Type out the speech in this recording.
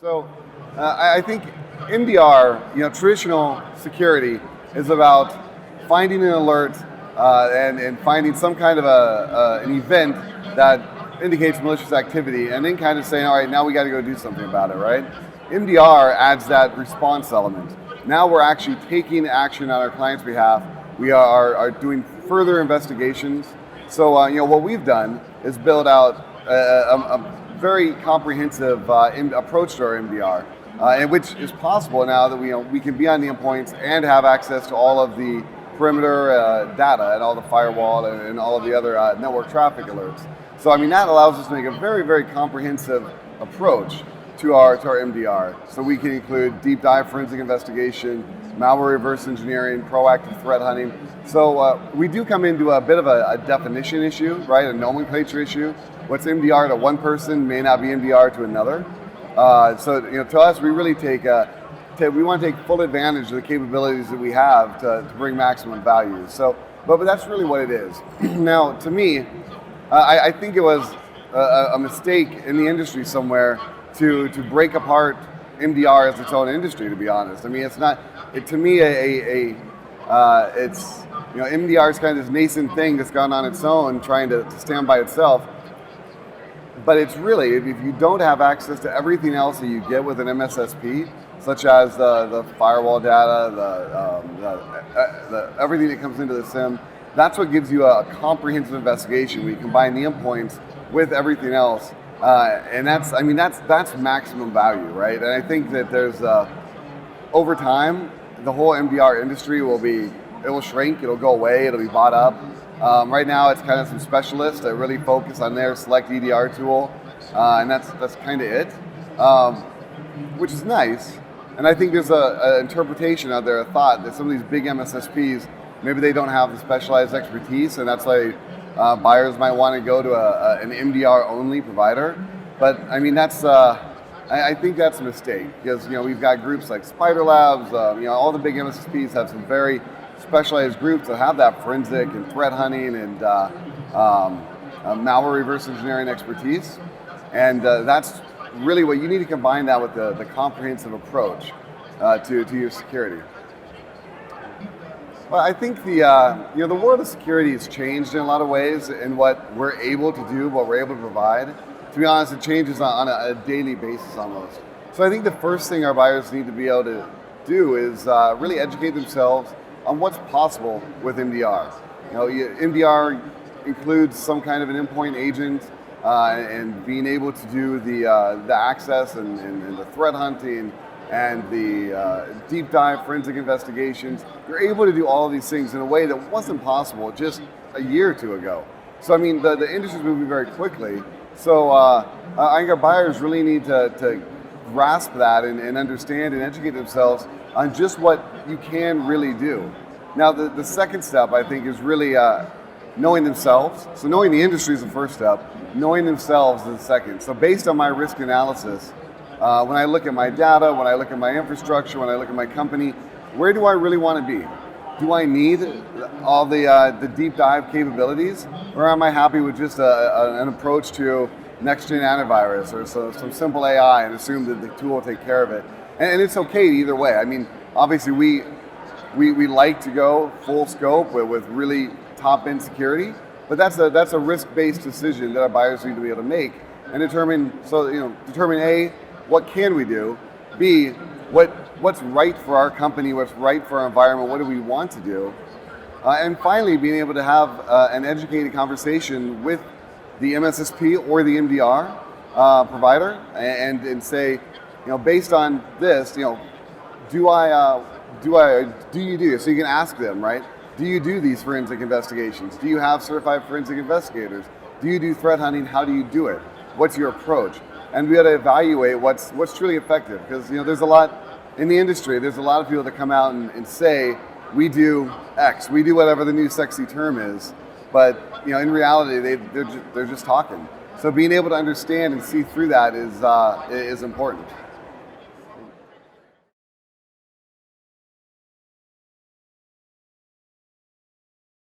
So I think MDR, traditional security is about finding an alert and finding some kind of an event that indicates malicious activity, and then kind of saying, all right, now we got to go do something about it, right? MDR adds that response element. Now we're actually taking action on our client's behalf. We are doing further investigations. So what we've done is build out a very comprehensive approach to our MDR, and which is possible now that we can be on the endpoints and have access to all of the perimeter data and all the firewall and all of the other network traffic alerts. So that allows us to make a very, very comprehensive approach to our MDR. So we can include deep dive forensic investigation, malware reverse engineering, proactive threat hunting. So we do come into a bit of a definition issue, right? A nomenclature issue. What's MDR to one person may not be MDR to another. So to us, we really we want to take full advantage of the capabilities that we have to bring maximum value. So, but that's really what it is. Now, to me, I think it was a mistake in the industry somewhere to break apart MDR as its own industry. To be honest, it's not. To me, it's MDR is kind of this nascent thing that's gone on its own, trying to stand by itself. But it's really, if you don't have access to everything else that you get with an MSSP, such as the firewall data, the everything that comes into the SIM, that's what gives you a comprehensive investigation. We combine the endpoints with everything else, and that's maximum value, right? And I think that there's over time, the whole MDR industry it will shrink, it'll go away, it'll be bought up. Right now, it's kind of some specialists that really focus on their select EDR tool, and that's kind of it, which is nice. And I think there's an interpretation out there, a thought that some of these big MSSPs, maybe they don't have the specialized expertise, and that's why buyers might want to go to an MDR-only provider. But I think that's a mistake, because we've got groups like Spider Labs, all the big MSSPs have some very specialized groups that have that forensic and threat hunting and malware reverse engineering expertise, and that's really what you need to combine that with the comprehensive approach to your security. Well, I think the world of security has changed in a lot of ways in what we're able to do, what we're able to provide. To be honest, it changes on a daily basis almost. So I think the first thing our buyers need to be able to do is really educate themselves on what's possible with MDR. MDR includes some kind of an endpoint agent and being able to do the access and the threat hunting and the deep dive forensic investigations. You're able to do all of these things in a way that wasn't possible just a year or two ago. So the industry's moving very quickly. So I think our buyers really need to grasp that and understand and educate themselves on just what you can really do. Now, the second step, I think, is really knowing themselves. So knowing the industry is the first step. Knowing themselves is the second. So based on my risk analysis, when I look at my data, when I look at my infrastructure, when I look at my company, where do I really want to be? Do I need all the deep dive capabilities, or am I happy with just an approach to next-gen antivirus or some simple AI and assume that the tool will take care of it? And it's okay either way. Obviously we like to go full scope with really top-end security, but that's a risk-based decision that our buyers need to be able to make and determine A, what can we do? B, what's right for our company, what's right for our environment, what do we want to do? And finally, being able to have an educated conversation with the MSSP or the MDR provider and say, based on this, do you do this? So you can ask them, right? Do you do these forensic investigations? Do you have certified forensic investigators? Do you do threat hunting? How do you do it? What's your approach? And we got to evaluate what's truly effective, because there's a lot in the industry. There's a lot of people that come out and say we do X, we do whatever the new sexy term is, but in reality they're just talking. So being able to understand and see through that is important.